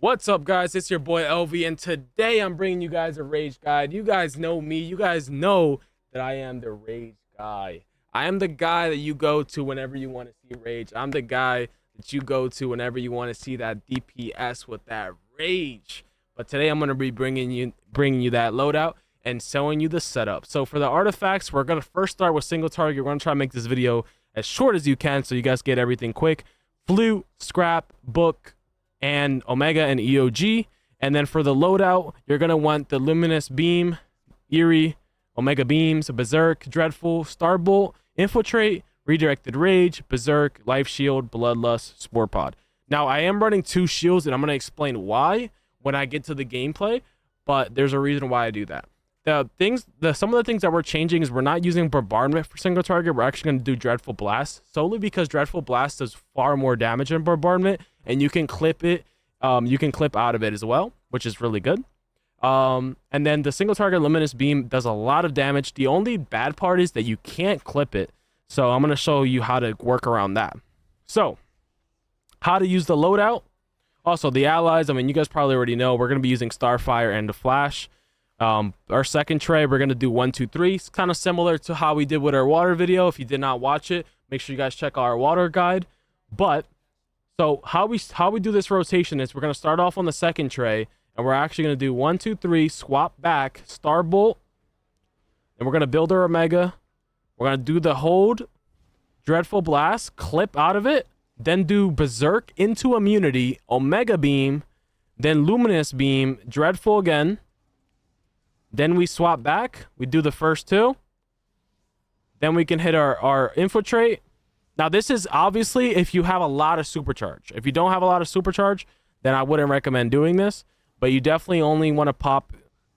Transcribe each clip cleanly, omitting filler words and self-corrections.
What's up, guys? It's your boy LV, and today I'm bringing you guys a rage guide. You guys know me. You guys know that I am the rage guy. I am the guy that you go to whenever you want to see rage. I'm the guy that you go to whenever you want to see that DPS with that rage. But today I'm going to be bringing you that loadout and showing you the setup. So for the artifacts, we're going to first start with single target. We're going to try to make this video as short as you can so you guys get everything quick. Flute, scrap, book, and Omega and EOG. And then for the loadout, you're going to want the Luminous Beam, Eerie, Omega Beams, Berserk, Dreadful, Starbolt, Infiltrate, Redirected Rage, Berserk, Life Shield, Bloodlust, Spore Pod. Now, I am running 2 shields, and I'm going to explain why when I get to the gameplay, but there's a reason why I do that. Some of the things that we're changing is we're not using Bombardment for single target. We're actually going to do Dreadful Blast, solely because Dreadful Blast does far more damage than Bombardment, and you can clip it. You can clip out of it as well, which is really good. And then the single target Luminous Beam does a lot of damage. The only bad part is that you can't clip it. So I'm going to show you how to work around that. So, how to use the loadout. Also, the allies, I mean, you guys probably already know, we're going to be using Starfire and the Flash. Our second tray, we're going to do 1, 2, 3. It's kind of similar to how we did with our water video. If you did not watch it, make sure you guys check our water guide. But so how we do this rotation is we're going to start off on the second tray, and we're actually going to do 1, 2, 3, swap back, Starbolt, and we're going to build our Omega. We're going to do the hold, Dreadful Blast, clip out of it, then do Berserk into Immunity, Omega Beam, then Luminous Beam, Dreadful again. Then we swap back. We do the first 2. Then we can hit our Infiltrate. Now, this is obviously if you have a lot of Supercharge. If you don't have a lot of Supercharge, then I wouldn't recommend doing this. But you definitely only want to pop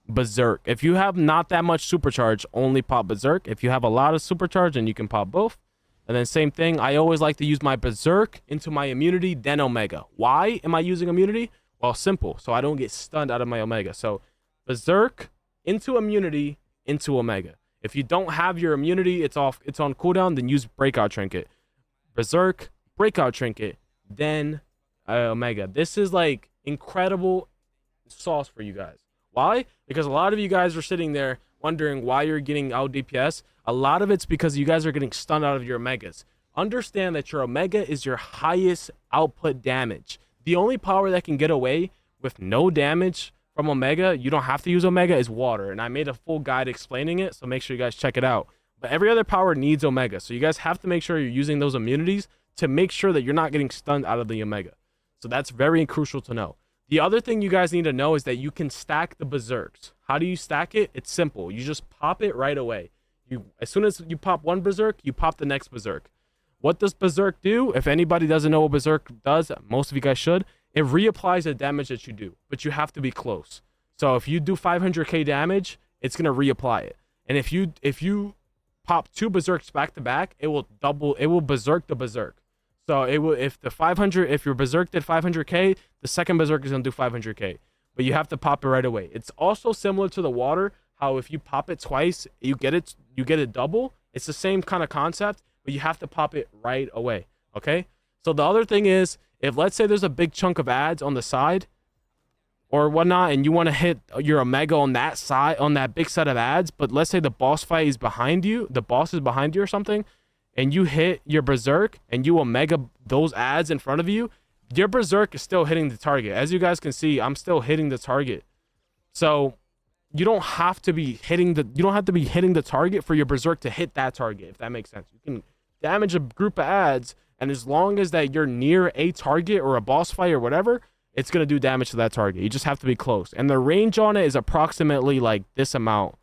Berserk. If you have not that much Supercharge, only pop Berserk. If you have a lot of Supercharge, then you can pop both. And then same thing, I always like to use my Berserk into my Immunity, then Omega. Why am I using Immunity? Well, simple. So I don't get stunned out of my Omega. So Berserk into Immunity, into Omega. If you don't have your Immunity, it's on cooldown, then use Breakout Trinket. Berserk, Breakout Trinket, then Omega. This is like incredible sauce for you guys. Why? Because a lot of you guys are sitting there wondering why you're getting out DPS. A lot of it's because you guys are getting stunned out of your Omegas. Understand that your Omega is your highest output damage. The only power that can get away with no damage from Omega, you don't have to use Omega, is water. And I made a full guide explaining it, so make sure you guys check it out. But every other power needs Omega. So you guys have to make sure you're using those immunities to make sure that you're not getting stunned out of the Omega. So that's very crucial to know. The other thing you guys need to know is that you can stack the Berserks. How do you stack it? It's simple. You just pop it right away. As soon as you pop one Berserk, you pop the next Berserk. What does Berserk do? If anybody doesn't know what Berserk does, most of you guys should. It reapplies the damage that you do, but you have to be close. So if you do 500k damage, it's going to reapply it. And if you pop 2 Berserks back to back, it will Berserk the Berserk. So if your Berserk did 500k, the second Berserk is going to do 500k. But you have to pop it right away. It's also similar to the water, how if you pop it twice, you get it double. It's the same kind of concept, but you have to pop it right away. Okay? So the other thing is, if let's say there's a big chunk of ads on the side or whatnot, and you want to hit your Omega on that side, on that big set of ads, but let's say the boss fight is behind you, the boss is behind you or something, and you hit your Berserk and you Omega those ads in front of you, your Berserk is still hitting the target. As you guys can see, I'm still hitting the target. So you don't have to be hitting the target for your Berserk to hit that target, if that makes sense. You can damage a group of ads, and as long as that you're near a target or a boss fight or whatever, it's going to do damage to that target. You just have to be close. And the range on it is approximately like this amount.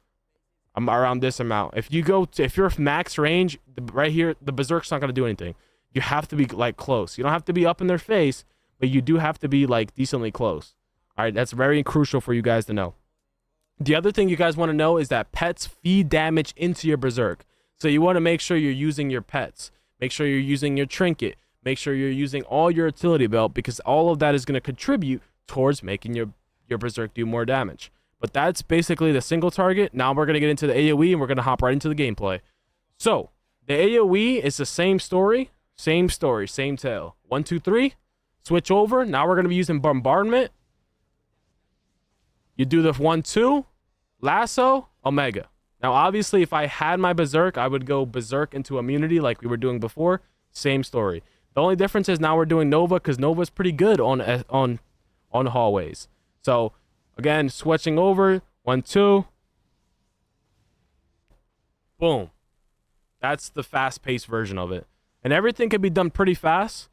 I'm around this amount. If you're max range, right here, the Berserk's not going to do anything. You have to be like close. You don't have to be up in their face, but you do have to be like decently close. All right, that's very crucial for you guys to know. The other thing you guys want to know is that pets feed damage into your Berserk. So you want to make sure you're using your pets. Make sure you're using your trinket. Make sure you're using all your utility belt, because all of that is going to contribute towards making your Berserk do more damage. But that's basically the single target. Now we're going to get into the AoE, and we're going to hop right into the gameplay. So the AoE is the same story, same tale. 1, 2, 3. Switch over. Now we're going to be using Bombardment. You do the 1-2, lasso, Omega. Now, obviously, if I had my Berserk, I would go Berserk into immunity like we were doing before. Same story. The only difference is now we're doing Nova because Nova's pretty good on hallways. So, again, switching over, 1-2. Boom. That's the fast-paced version of it. And everything can be done pretty fast.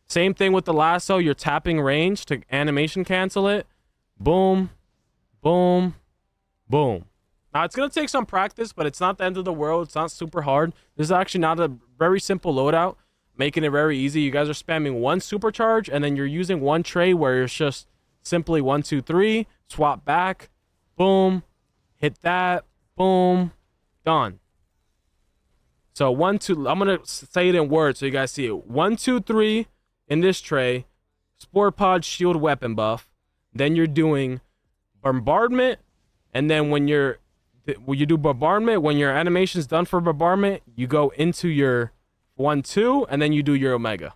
Same thing with the lasso. You're tapping range to animation cancel it. Boom. Boom. Boom. Now, it's going to take some practice, but it's not the end of the world. It's not super hard. This is actually not a very simple loadout, making it very easy. You guys are spamming one supercharge, and then you're using one tray where it's just simply 1, 2, 3, swap back, boom, hit that, boom, done. So 1, 2, I'm going to say it in words so you guys see it. 1, 2, 3 in this tray, Spore Pod Shield Weapon buff. Then you're doing Bombardment, and then when you do Bombardment, when your animation's done for Bombardment, you go into your 1, 2, and then you do your Omega.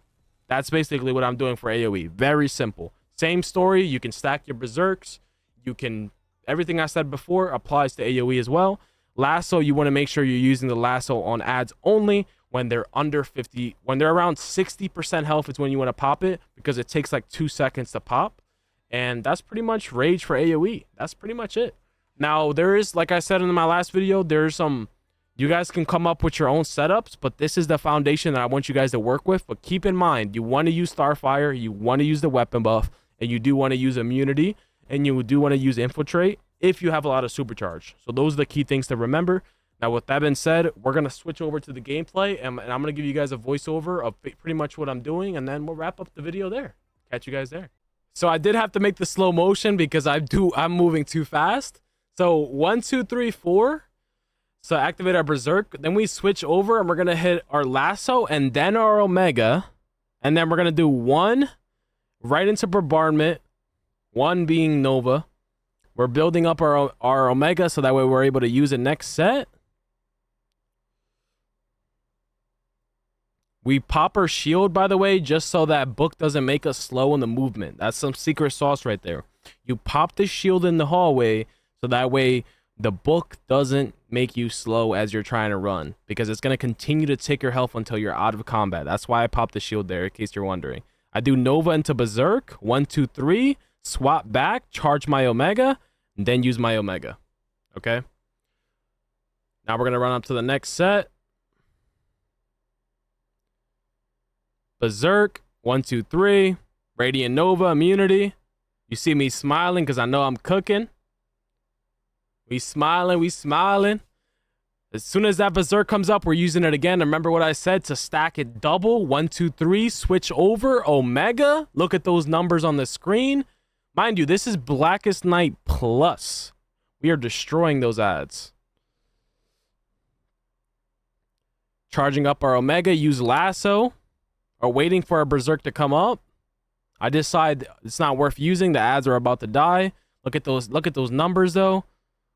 That's basically what I'm doing for AoE. Very simple. Same story. You can stack your Berserks. You can, everything I said before applies to AoE as well. Lasso, you want to make sure you're using the lasso on ads only when they're under 50. When they're around 60% health is when you want to pop it, because it takes like 2 seconds to pop. And that's pretty much Rage for AoE. That's pretty much it. Now, there is, like I said in my last video, there's some, you guys can come up with your own setups, but this is the foundation that I want you guys to work with. But keep in mind, you want to use Starfire, you want to use the weapon buff, and you do want to use immunity, and you do want to use infiltrate if you have a lot of supercharge. So those are the key things to remember. Now, with that being said, we're going to switch over to the gameplay, and I'm going to give you guys a voiceover of pretty much what I'm doing, and then we'll wrap up the video there. Catch you guys there. So I did have to make the slow motion because I'm moving too fast. So 1, 2, 3, 4. So activate our Berserk. Then we switch over and we're going to hit our lasso and then our Omega. And then we're going to do 1 right into Bombardment. 1 being Nova. We're building up our Omega so that way we're able to use it next set. We pop our shield, by the way, just so that book doesn't make us slow in the movement. That's some secret sauce right there. You pop the shield in the hallway so that way the book doesn't make you slow as you're trying to run, because it's going to continue to take your health until you're out of combat. That's why I popped the shield there, in case you're wondering. I do Nova into Berserk, 1, 2, 3, swap back, charge my Omega, and then use my Omega. Okay? Now we're going to run up to the next set. Berserk, 1, 2, 3, Radiant Nova, immunity. You see me smiling because I know I'm cooking. We smiling. As soon as that Berserk comes up, we're using it again. Remember what I said, to stack it double. 1, 2, 3, switch over, Omega. Look at those numbers on the screen. Mind you, this is Blackest Night Plus. We are destroying those ads. Charging up our Omega, use Lasso. Are waiting for our Berserk to come up. I decide it's not worth using. The ads are about to die. Look at those numbers though.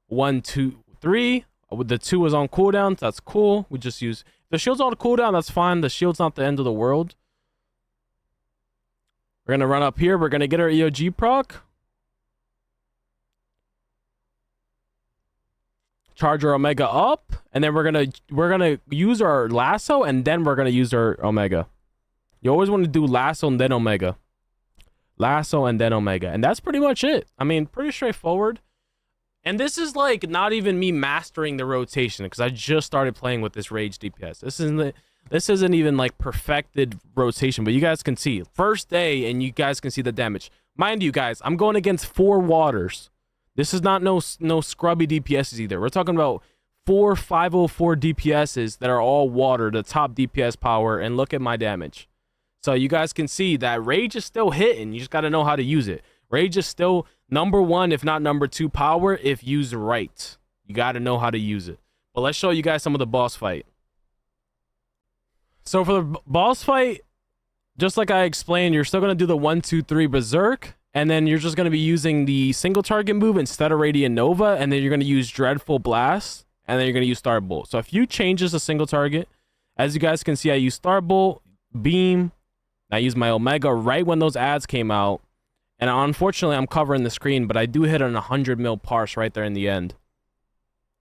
1, 2, 3. The 2 is on cooldown. That's cool. We just use the shield's on cooldown. That's fine. The shield's not the end of the world. We're gonna run up here. We're gonna get our EOG proc. Charge our Omega up, and then we're gonna use our Lasso, and then we're gonna use our Omega. You always want to do Lasso and then Omega. Lasso and then Omega. And that's pretty much it. I mean, pretty straightforward. And this is like not even me mastering the rotation, because I just started playing with this Rage DPS. This isn't even like perfected rotation, but you guys can see. First day, and you guys can see the damage. Mind you guys, I'm going against 4 waters. This is not no scrubby DPSs either. We're talking about 4 504 DPSs that are all water, the top DPS power, and look at my damage. So you guys can see that Rage is still hitting. You just got to know how to use it. Rage is still #1, if not #2 power, if used right. You got to know how to use it. But let's show you guys some of the boss fight. So for the boss fight, just like I explained, you're still going to do the 1, 2, 3 Berserk. And then you're just going to be using the single target move instead of Radiant Nova. And then you're going to use Dreadful Blast. And then you're going to use Starbolt. So a few changes to single target. As you guys can see, I use Starbolt, Beam. I use my Omega right when those ads came out. And unfortunately, I'm covering the screen, but I do hit an 100 mil parse right there in the end.